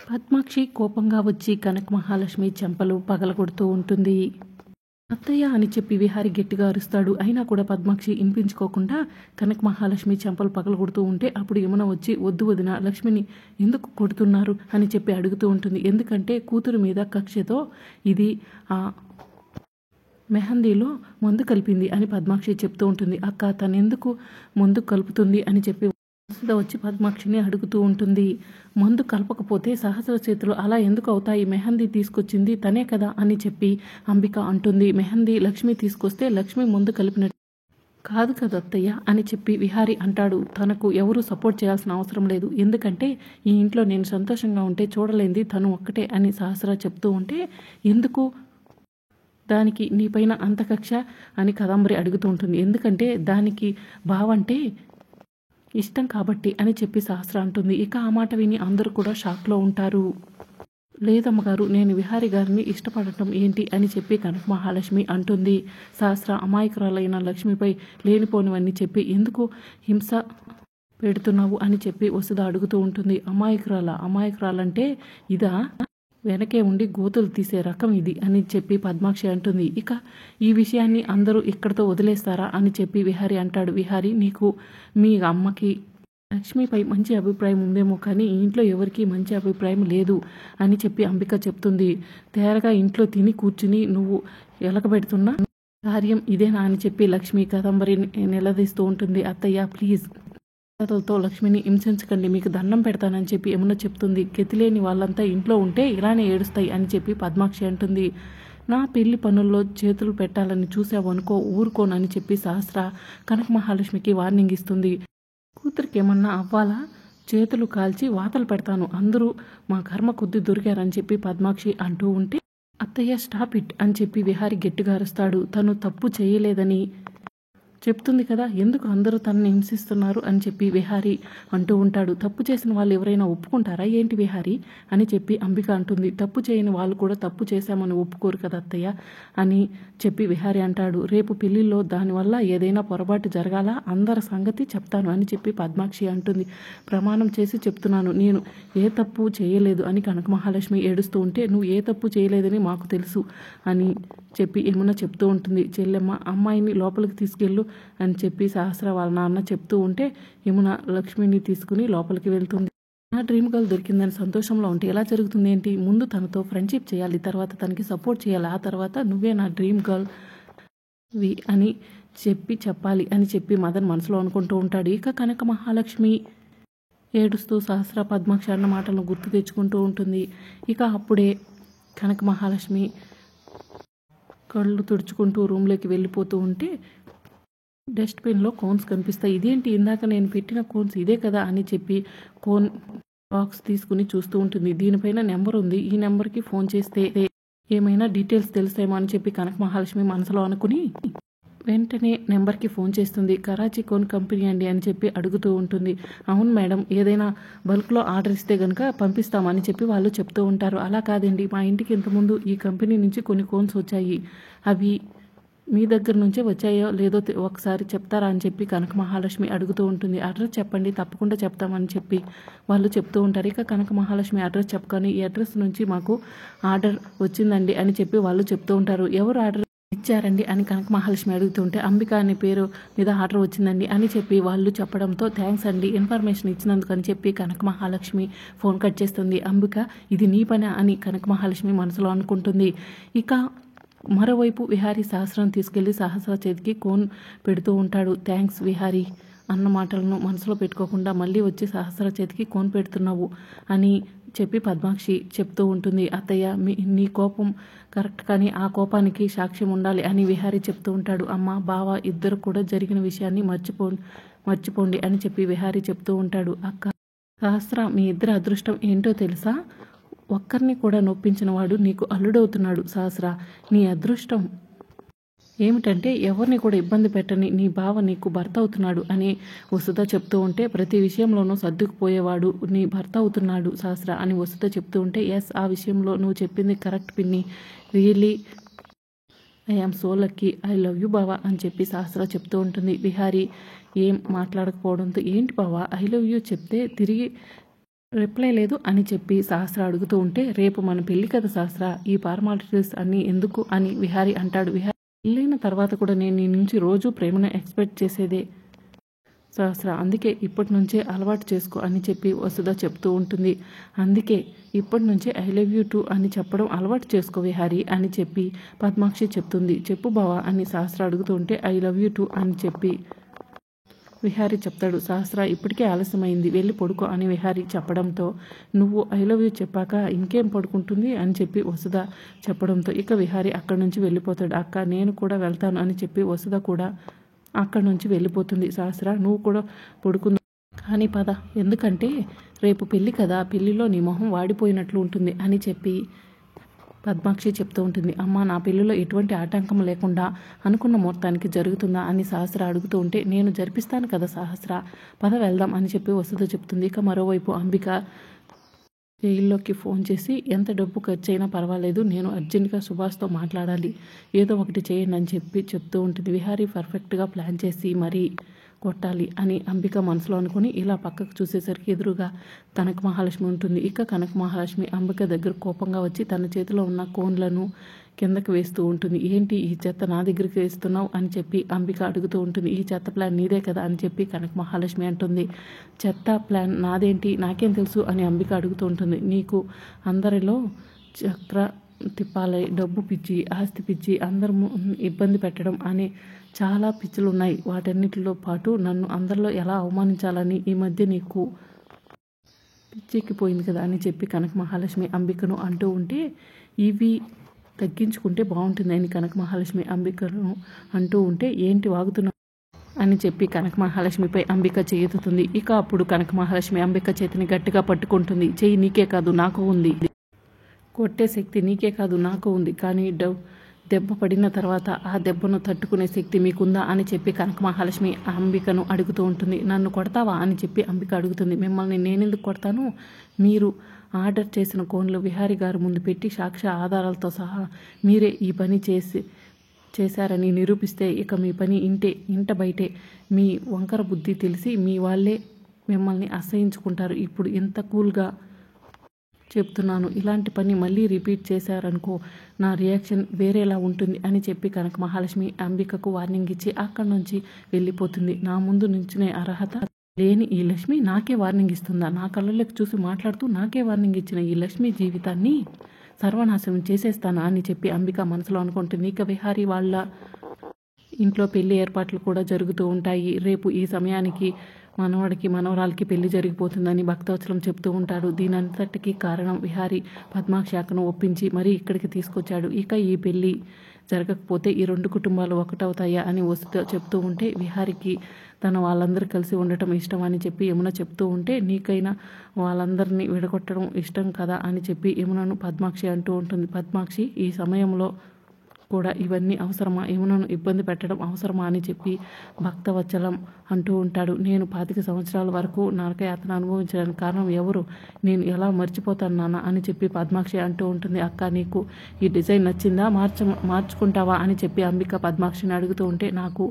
పద్మాక్షి కోపంగా వచ్చి కనక మహాలక్ష్మి చెంపలు పగలగొడుతూ ఉంటుంది. అత్తయ్య అని చెప్పి విహారి గట్టిగా అరుస్తాడు. అయినా కూడా పద్మాక్షి వినిపించుకోకుండా కనక మహాలక్ష్మి చెంపలు పగలగొడుతూ ఉంటే అప్పుడు యమున వచ్చి, వద్దు వదిన, లక్ష్మిని ఎందుకు కొడుతున్నారు అని చెప్పి అడుగుతూ ఉంటుంది. ఎందుకంటే కూతురు మీద కక్షతో ఇది ఆ మెహందీలో మందు కలిపింది అని పద్మాక్షి చెప్తూ ఉంటుంది. అక్క తనెందుకు మందు కలుపుతుంది అని చెప్పి వసుధ వచ్చి పద్మాక్షిని అడుగుతూ ఉంటుంది. మందు కలపకపోతే సహస్ర చేతులు అలా ఎందుకు అవుతాయి? మెహందీ తీసుకొచ్చింది తనే కదా అని చెప్పి అంబిక అంటుంది. మెహందీ లక్ష్మి తీసుకొస్తే లక్ష్మి మందు కలిపినట్టు కాదు కదా అత్తయ్య అని చెప్పి విహారి అంటాడు. తనకు ఎవరు సపోర్ట్ చేయాల్సిన అవసరం లేదు, ఎందుకంటే ఈ ఇంట్లో నేను సంతోషంగా ఉంటే చూడలేంది తను ఒక్కటే అని సహస్ర చెప్తూ ఉంటే, ఎందుకు దానికి నీపైన అంత కక్ష అని కదంబరి అడుగుతూ ఉంటుంది. ఎందుకంటే దానికి బావంటే ఇష్టం కాబట్టి అని చెప్పి సహస్ర అంటుంది. ఇక ఆ మాట విని అందరూ కూడా షాక్లో ఉంటారు. లేదమ్మగారు, నేను విహారి గారిని ఇష్టపడటం ఏంటి అని చెప్పి కనక మహాలక్ష్మి అంటుంది. సహస్ర అమాయకురాలైన లక్ష్మిపై లేనిపోనివన్నీ చెప్పి ఎందుకు హింస పెడుతున్నావు అని చెప్పి వసుధ అడుగుతూ ఉంటుంది. అమాయకురాలంటే ఇదా? వెనకే ఉండి గోతులు తీసే రకం ఇది అని చెప్పి పద్మాక్షి అంటుంది. ఇక ఈ విషయాన్ని అందరూ ఇక్కడితో వదిలేస్తారా అని చెప్పి విహారి అంటాడు. విహారి, నీకు మీ అమ్మకి లక్ష్మిపై మంచి అభిప్రాయం ఉందేమో కానీ ఈ ఇంట్లో ఎవరికి మంచి అభిప్రాయం లేదు అని చెప్పి అంబిక చెప్తుంది. తేరగా ఇంట్లో తిని కూర్చుని నువ్వు ఎలకబెడుతున్న కార్యం ఇదేనా అని చెప్పి లక్ష్మి కదంబరి నిలదీస్తూ ఉంటుంది. అత్తయ్య ప్లీజ్ తో లక్ష్మిని హింసించకండి, మీకు దండం పెడతానని చెప్పి యమున చెప్తుంది. గతిలేని వాళ్ళంతా ఇంట్లో ఉంటే ఇలానే ఏడుస్తాయి అని చెప్పి పద్మాక్షి అంటుంది. నా పెళ్లి పనుల్లో చేతులు పెట్టాలని చూసావు అనుకో, ఊరుకోనని చెప్పి సహస్ర కనక మహాలక్ష్మికి వార్నింగ్ ఇస్తుంది. కూతురికి ఏమన్నా అవ్వాలా, చేతులు కాల్చి వాతలు పెడతాను, అందరూ మా కర్మ కొద్ది దొరికారని చెప్పి పద్మాక్షి అంటూ ఉంటే, అత్తయ్య స్టాప్ ఇట్ అని చెప్పి విహారి గట్టిగా అరుస్తాడు. తను తప్పు చేయలేదని చెప్తుంది కదా, ఎందుకు అందరూ తనని హింసిస్తున్నారు అని చెప్పి విహారి అంటూ ఉంటాడు. తప్పు చేసిన వాళ్ళు ఎవరైనా ఒప్పుకుంటారా ఏంటి విహారి అని చెప్పి అంబిక అంటుంది. తప్పు చేయని వాళ్ళు కూడా తప్పు చేశామని ఒప్పుకోరు కదా అత్తయ్య అని చెప్పి విహారి అంటాడు. రేపు పెళ్లిలో దానివల్ల ఏదైనా పొరపాటు జరగాల, అందరి సంగతి చెప్తాను అని చెప్పి పద్మాక్షి అంటుంది. ప్రమాణం చేసి చెప్తున్నాను, నేను ఏ తప్పు చేయలేదు అని కనక మహాలక్ష్మి ఏడుస్తూ ఉంటే, నువ్వు ఏ తప్పు చేయలేదని మాకు తెలుసు అని చెప్పి యమున చెప్తూ ఉంటుంది. చెల్లెమ్మ, అమ్మాయిని లోపలికి తీసుకెళ్ళు అని చెప్పి సహస్ర వాళ్ళ నాన్న చెప్తూ ఉంటే యమున లక్ష్మిని తీసుకుని లోపలికి వెళ్తుంది. నా డ్రీమ్ గర్ల్ దొరికిందని సంతోషంలో ఉంటే ఎలా జరుగుతుంది ఏంటి? ముందు తనతో ఫ్రెండ్షిప్ చేయాలి, తర్వాత తనకి సపోర్ట్ చేయాలి, ఆ తర్వాత నువ్వే నా డ్రీమ్ గర్ల్ అని చెప్పాలి అని చెప్పి మదన్ మనసులో అనుకుంటూ ఉంటాడు. ఇక కనక మహాలక్ష్మి ఏడుస్తూ సహస్ర పద్మాక్షి అన్న మాటలను గుర్తు తెచ్చుకుంటూ ఉంటుంది. ఇక అప్పుడే కనక మహాలక్ష్మి కళ్ళు తుడుచుకుంటూ రూమ్లోకి వెళ్ళిపోతూ ఉంటే డస్ట్బిన్లో కోన్స్ కనిపిస్తాయి. ఇదేంటి, ఇందాక నేను పెట్టిన కోన్స్ ఇదే కదా అని చెప్పి కోన్ బాక్స్ తీసుకుని చూస్తూ ఉంటుంది. దీనిపైన నెంబర్ ఉంది, ఈ నెంబర్కి ఫోన్ చేస్తే ఏమైనా డీటెయిల్స్ తెలుస్తాయేమో అని చెప్పి కనక మహాలక్ష్మి మనసులో అనుకుని వెంటనే నెంబర్కి ఫోన్ చేస్తుంది. కరాచీ కోన్ కంపెనీ అండి అని చెప్పి అడుగుతూ ఉంటుంది. అవును మేడం, ఏదైనా బల్క్లో ఆర్డర్ ఇస్తే కనుక పంపిస్తామని చెప్పి వాళ్ళు చెప్తూ ఉంటారు. అలా కాదండి, మా ఇంటికి ఇంతకుముందు ఈ కంపెనీ నుంచి కొన్ని కోన్స్ వచ్చాయి, అవి మీ దగ్గర నుంచే వచ్చాయో లేదో ఒకసారి చెప్తారా అని చెప్పి కనక మహాలక్ష్మి అడుగుతూ ఉంటుంది. అడ్రస్ చెప్పండి, తప్పకుండా చెప్తామని చెప్పి వాళ్ళు చెప్తూ ఉంటారు. ఇక కనక మహాలక్ష్మి అడ్రస్ చెప్పుకొని, ఈ అడ్రస్ నుంచి మాకు ఆర్డర్ వచ్చిందండి అని చెప్పి వాళ్ళు చెప్తూ ఉంటారు. ఎవరు ఆర్డర్ ఇచ్చారండి అని కనక మహాలక్ష్మి అడుగుతుంటే, అంబిక అనే పేరు మీద ఆర్డర్ వచ్చిందండి అని చెప్పి వాళ్ళు చెప్పడంతో, థ్యాంక్స్ అండి ఇన్ఫర్మేషన్ ఇచ్చినందుకు అని చెప్పి కనక మహాలక్ష్మి ఫోన్ కట్ చేస్తుంది. అంబిక, ఇది నీ పని అని కనక మహాలక్ష్మి మనసులో అనుకుంటుంది. ఇక మరోవైపు విహారి సహస్రం తీసుకెళ్లి సహస్ర చేతికి కోన్ పెడుతూ ఉంటాడు. థ్యాంక్స్ విహారి అన్న మాటలను మనసులో పెట్టుకోకుండా మళ్ళీ వచ్చి సహస్ర చేతికి కోన్ పెడుతున్నావు అని చెప్పి పద్మాక్షి చెప్తూ ఉంటుంది. అత్తయ్య, నీ కోపం కరెక్ట్, కానీ ఆ కోపానికి సాక్ష్యం ఉండాలి అని విహారి చెప్తూ ఉంటాడు. అమ్మ, బావ ఇద్దరు కూడా జరిగిన విషయాన్ని మర్చిపోండి అని చెప్పి విహారి చెప్తూ ఉంటాడు. అక్క సహస్ర, మీ ఇద్దరి అదృష్టం ఏంటో తెలుసా? ఒక్కరిని కూడా నొప్పించిన వాడు నీకు అల్లుడవుతున్నాడు. సహస్ర, నీ అదృష్టం ఏమిటంటే ఎవరిని కూడా ఇబ్బంది పెట్టని నీ బావ నీకు భర్త అవుతున్నాడు అని వసుధ చెప్తూ ఉంటే, ప్రతి విషయంలోనూ సర్దుకుపోయేవాడు నీ భర్త అవుతున్నాడు సహస్ర అని వసుధ చెప్తూ ఉంటే, ఎస్, ఆ విషయంలో నువ్వు చెప్పింది కరెక్ట్ పిన్ని, really I am so lucky, I love you బావా అని చెప్పి సహస్ర చెప్తూ ఉంటుంది. విహారి ఏం మాట్లాడకపోవడంతో, ఏంటి బావా ఐ లవ్ యూ చెప్తే తిరిగి రిప్లై లేదు అని చెప్పి సహస్ర అడుగుతూ ఉంటే, రేపు మన పెళ్లి కదా సహస్ర, ఈ ఫార్మాలిటీస్ అన్నీ ఎందుకు అని విహారీ అంటాడు. విహారీ, పెళ్ళైన తర్వాత కూడా నేను నీ నుంచి రోజు ప్రేమను ఎక్స్పెక్ట్ చేసేదే సహస్ర, అందుకే ఇప్పటి నుంచే అలవాటు చేసుకో అని చెప్పి వసుధ చెప్తూ ఉంటుంది. అందుకే ఇప్పటి నుంచే ఐ లవ్ యూ టూ అని చెప్పడం అలవాటు చేసుకో విహారీ అని చెప్పి పద్మాక్షి చెప్తుంది. చెప్పు బావా అని సహస్ర అడుగుతూ ఉంటే, ఐ లవ్ యూ టూ అని చెప్పి విహారీ చెప్తాడు. సహస్ర, ఇప్పటికే ఆలస్యమైంది, వెళ్ళి పడుకో అని విహారీ చెప్పడంతో, నువ్వు ఐ లవ్ యూ చెప్పాక ఇంకేం పడుకుంటుంది అని చెప్పి వసుధ చెప్పడంతో ఇక విహారీ అక్కడి నుంచి వెళ్ళిపోతాడు. అక్క నేను కూడా వెళ్తాను అని చెప్పి వసుధ కూడా అక్కడి నుంచి వెళ్ళిపోతుంది. సహస్ర, నువ్వు కూడా పడుకుంది కానీ పద, ఎందుకంటే రేపు పెళ్ళి కదా, పెళ్ళిలో నీ మొహం వాడిపోయినట్లు ఉంటుంది అని చెప్పి పద్మాక్షి చెప్తూ ఉంటుంది. అమ్మ, నా పెళ్ళిలో ఎటువంటి ఆటంకం లేకుండా అనుకున్న ముహూర్తానికి జరుగుతుందా అని సహస్ర అడుగుతూ ఉంటే, నేను జరిపిస్తాను కదా సహస్ర, పద వెళ్దాం అని చెప్పి వసుధ చెప్తుంది. ఇక మరోవైపు అంబిక జైల్లోకి ఫోన్ చేసి, ఎంత డబ్బు ఖర్చు అయినా పర్వాలేదు, నేను అర్జెంటుగా సుభాష్తో మాట్లాడాలి, ఏదో ఒకటి చేయండి అని చెప్పి చెప్తూ ఉంటుంది. విహారీ పర్ఫెక్ట్గా ప్లాన్ చేసి మరీ కొట్టాలి అని అంబిక మనసులో అనుకుని ఇలా పక్కకు చూసేసరికి ఎదురుగా కనక మహాలక్ష్మి ఉంటుంది. ఇక కనక మహాలక్ష్మి అంబిక దగ్గర కోపంగా వచ్చి తన చేతిలో ఉన్న కోన్లను కిందకి వేస్తూ ఉంటుంది. ఏంటి ఈ చెత్త నా దగ్గరికి వేస్తున్నావు అని చెప్పి అంబిక అడుగుతూ ఉంటుంది. ఈ చెత్త ప్లాన్ నీదే కదా అని చెప్పి కనక మహాలక్ష్మి అంటుంది. చెత్త ప్లాన్ నాదేంటి, నాకేం తెలుసు అని అంబిక అడుగుతూ ఉంటుంది. నీకు అందరిలో చక్ర తిప్పాలి, డబ్బు పిచ్చి, ఆస్తి పిచ్చి, అందరూ ఇబ్బంది పెట్టడం అనే చాలా పిచ్చులు ఉన్నాయి. వాటన్నిటిలో పాటు నన్ను అందరిలో ఎలా అవమానించాలని ఈ మధ్య నీకు పిచ్చెక్కిపోయింది కదా అని చెప్పి కనక మహాలక్ష్మి అంబికను అంటూ ఉంటే, ఇవి తగ్గించుకుంటే బాగుంటుంది అని కనక మహాలక్ష్మి అంబికను అంటూ ఉంటే, ఏంటి వాగుతున్నావు అని చెప్పి కనక మహాలక్ష్మిపై అంబిక చేయెత్తుతుంది. ఇక అప్పుడు కనక మహాలక్ష్మి అంబిక చేతిని గట్టిగా పట్టుకుంటుంది. చెయ్యి నీకే కాదు నాకు ఉంది, కొట్టే శక్తి నీకే కాదు నాకు ఉంది, కానీ దెబ్బ పడిన తర్వాత ఆ దెబ్బను తట్టుకునే శక్తి మీకుందా అని చెప్పి కనక మహాలక్ష్మి అంబికను అడుగుతూ ఉంటుంది. నన్ను కొడతావా అని చెప్పి అంబిక అడుగుతుంది. మిమ్మల్ని నేనెందుకు కొడతాను, మీరు ఆర్డర్ చేసిన కోన్లు విహారీ గారు ముందు పెట్టి సాక్ష్య ఆధారాలతో సహా మీరే ఈ పని చేశారని నిరూపిస్తే ఇక మీ పని ఇంట బయటే, మీ వంకర బుద్ధి తెలిసి మీ వాళ్ళే మిమ్మల్ని అసహించుకుంటారు. ఇప్పుడు ఇంత కూల్గా చెప్తున్నాను, ఇలాంటి పని మళ్ళీ రిపీట్ చేశారనుకో నా రియాక్షన్ వేరేలా ఉంటుంది అని చెప్పి కనక మహాలక్ష్మి అంబికకు వార్నింగ్ ఇచ్చి అక్కడి నుంచి వెళ్ళిపోతుంది. నా ముందు నుంచునే అర్హత లేని ఈ లక్ష్మి నాకే వార్నింగ్ ఇస్తుందా, నా కళ్ళలోకి చూసి మాట్లాడుతూ నాకే వార్నింగ్ ఇచ్చిన ఈ లక్ష్మి జీవితాన్ని సర్వనాశనం చేసేస్తానా అని చెప్పి అంబిక మనసులో అనుకుంటుంది. ఇక విహారీ వాళ్ళ ఇంట్లో పెళ్లి ఏర్పాట్లు కూడా జరుగుతూ ఉంటాయి. రేపు ఈ సమయానికి మనవడికి మనవరాలకి పెళ్లి జరిగిపోతుందని భక్తవత్సలం చెప్తూ ఉంటాడు. దీనంతటికీ కారణం విహారీ పద్మాక్షాకను ఒప్పించి మరీ ఇక్కడికి తీసుకొచ్చాడు. ఇక ఈ పెళ్లి జరగకపోతే ఈ రెండు కుటుంబాలు ఒకటవుతాయా అని వసుధ చెప్తూ ఉంటే, విహారీకి తన వాళ్ళందరూ కలిసి ఉండటం ఇష్టం అని చెప్పి యమున చెప్తూ ఉంటే, నీకైనా వాళ్ళందరినీ విడగొట్టడం ఇష్టం కదా అని చెప్పి యమునను పద్మాక్షి అంటూ ఉంటుంది. పద్మాక్షి, ఈ సమయంలో కూడా ఇవన్నీ అవసరమా, యమునను ఇబ్బంది పెట్టడం అవసరమా అని చెప్పి భక్తవత్సలం అంటూ ఉంటాడు. నేను 25 సంవత్సరాల వరకు నరకయాతన అనుభవించడానికి కారణం ఎవరు, నేను ఎలా మర్చిపోతాను నాన్న అని చెప్పి పద్మాక్షి అంటూ ఉంటుంది. అక్క, నీకు ఈ డిజైన్ నచ్చిందా, మార్చుకుంటావా అని చెప్పి అంబిక పద్మాక్షిని అడుగుతూ ఉంటే, నాకు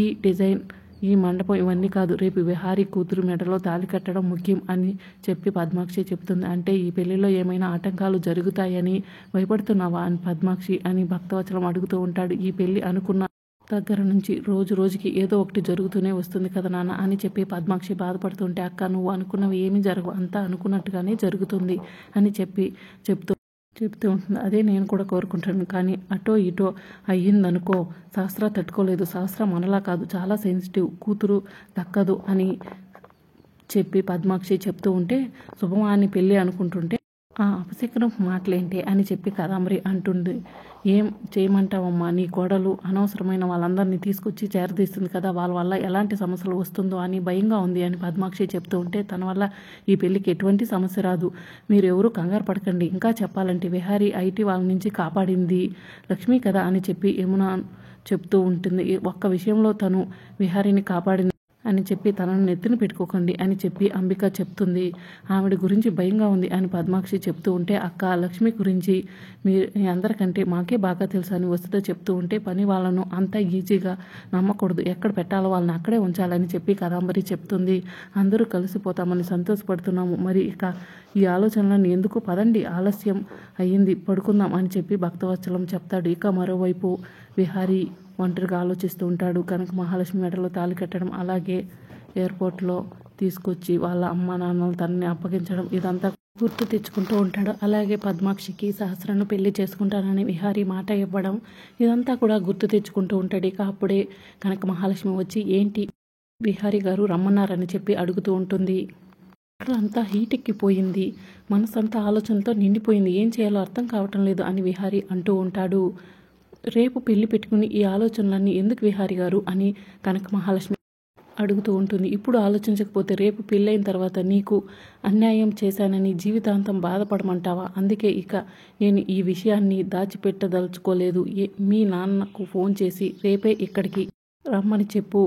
ఈ డిజైన్, ఈ మండపం ఇవన్నీ కాదు, రేపు విహారీ కూతురు మెడలో తాళి కట్టడం ముఖ్యం అని చెప్పి పద్మాక్షి చెప్తుంది. అంటే ఈ పెళ్లిలో ఏమైనా ఆటంకాలు జరుగుతాయని భయపడుతున్నావా అని పద్మాక్షి అని భక్తవచనం అడుగుతూ ఉంటాడు. ఈ పెళ్లి అనుకున్న దగ్గర నుంచి రోజు రోజుకి ఏదో ఒకటి జరుగుతూనే వస్తుంది కదా నాన్న అని చెప్పి పద్మాక్షి బాధపడుతుంటే, అక్క నువ్వు అనుకున్నవి ఏమీ జరగవు, అంతా అనుకున్నట్టుగానే జరుగుతుంది అని చెప్తూ ఉంటుంది. అదే నేను కూడా కోరుకుంటాను, కానీ అటో ఇటో అయ్యిందనుకో సహస్ర తట్టుకోలేదు, సహస్ర మనలా కాదు, చాలా సెన్సిటివ్, కూతురు దక్కదు అని చెప్పి పద్మాక్షి చెప్తూ ఉంటే, శుభమాని పెళ్ళి అనుకుంటుంటే ఆ అపశకునం మాటలేంటి అని చెప్పి కదాంబరి అంటుంది. ఏం చేయమంటావమ్మా, నీ కోడలు అనవసరమైన వాళ్ళందరినీ తీసుకొచ్చి చేరదీస్తుంది కదా, వాళ్ళ వల్ల ఎలాంటి సమస్యలు వస్తుందో అని భయంగా ఉంది అని పద్మాక్షి చెప్తూ ఉంటే, తన వల్ల ఈ పెళ్లికి ఎటువంటి సమస్య రాదు, మీరు ఎవరు కంగారు పడకండి, ఇంకా చెప్పాలంటే విహారీ ఐటీ వాళ్ళ నుంచి కాపాడింది లక్ష్మి కదా అని చెప్పి యమున చెప్తూ ఉంటుంది. ఒక్క విషయంలో తను విహారీని కాపాడింది అని చెప్పి తనను నెత్తిన పెట్టుకోకండి అని చెప్పి అంబిక చెప్తుంది. ఆవిడ గురించి భయంగా ఉంది అని పద్మాక్షి చెప్తూ ఉంటే, అక్క లక్ష్మి గురించి మీ అందరికంటే మాకే బాగా తెలుసు అని వసుధ చెప్తూ ఉంటే, పని వాళ్ళను అంత ఈజీగా నమ్మకూడదు, ఎక్కడ పెట్టాలో వాళ్ళని అక్కడే ఉంచాలని చెప్పి కదంబరి చెప్తుంది. అందరూ కలిసిపోతామని సంతోషపడుతున్నాము, మరి ఇక ఈ ఆలోచనలను ఎందుకు, పదండి ఆలస్యం అయ్యింది పడుకుందాం అని చెప్పి భక్తవత్సలం చెప్తాడు. ఇక మరోవైపు విహారీ ఒంటరిగా ఆలోచిస్తూ ఉంటాడు. కనక మహాలక్ష్మి మెడలో తాళి కట్టడం, అలాగే ఎయిర్పోర్ట్లో తీసుకొచ్చి వాళ్ళ అమ్మ నాన్నలు తనని అప్పగించడం, ఇదంతా గుర్తు తెచ్చుకుంటూ ఉంటాడు. అలాగే పద్మాక్షికి సహస్రను పెళ్లి చేసుకుంటానని విహారీ మాట ఇవ్వడం, ఇదంతా కూడా గుర్తు తెచ్చుకుంటూ ఉంటాడు. ఇక అప్పుడే కనక మహాలక్ష్మి వచ్చి ఏంటి విహారీ గారు రమ్మన్నారని చెప్పి అడుగుతూ ఉంటుంది. అంతా హీట్ ఎక్కిపోయింది, మనసంతా ఆలోచనలతో నిండిపోయింది, ఏం చేయాలో అర్థం కావటం లేదు అని విహారీ అంటూ ఉంటాడు. రేపు పెళ్లి పెట్టుకుని ఈ ఆలోచనలన్నీ ఎందుకు విహారీ గారు అని కనక మహాలక్ష్మి అడుగుతూ ఉంటుంది. ఇప్పుడు ఆలోచించకపోతే రేపు పెళ్ళైన తర్వాత నీకు అన్యాయం చేశానని జీవితాంతం బాధపడమంటావా? అందుకే ఇక నేను ఈ విషయాన్ని దాచిపెట్టదలుచుకోలేదు. మీ నాన్నకు ఫోన్ చేసి రేపే ఇక్కడికి రమ్మని చెప్పు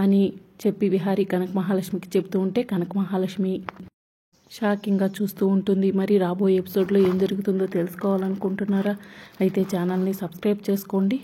అని చెప్పి విహారీ కనక మహాలక్ష్మికి చెప్తూ ఉంటే, కనక మహాలక్ష్మి షాకింగ్గా చూస్తూ ఉంటుంది. మరి రాబోయే ఎపిసోడ్లో ఏం జరుగుతుందో తెలుసుకోవాలనుకుంటున్నారా? అయితే ఛానల్ని సబ్స్క్రైబ్ చేసుకోండి.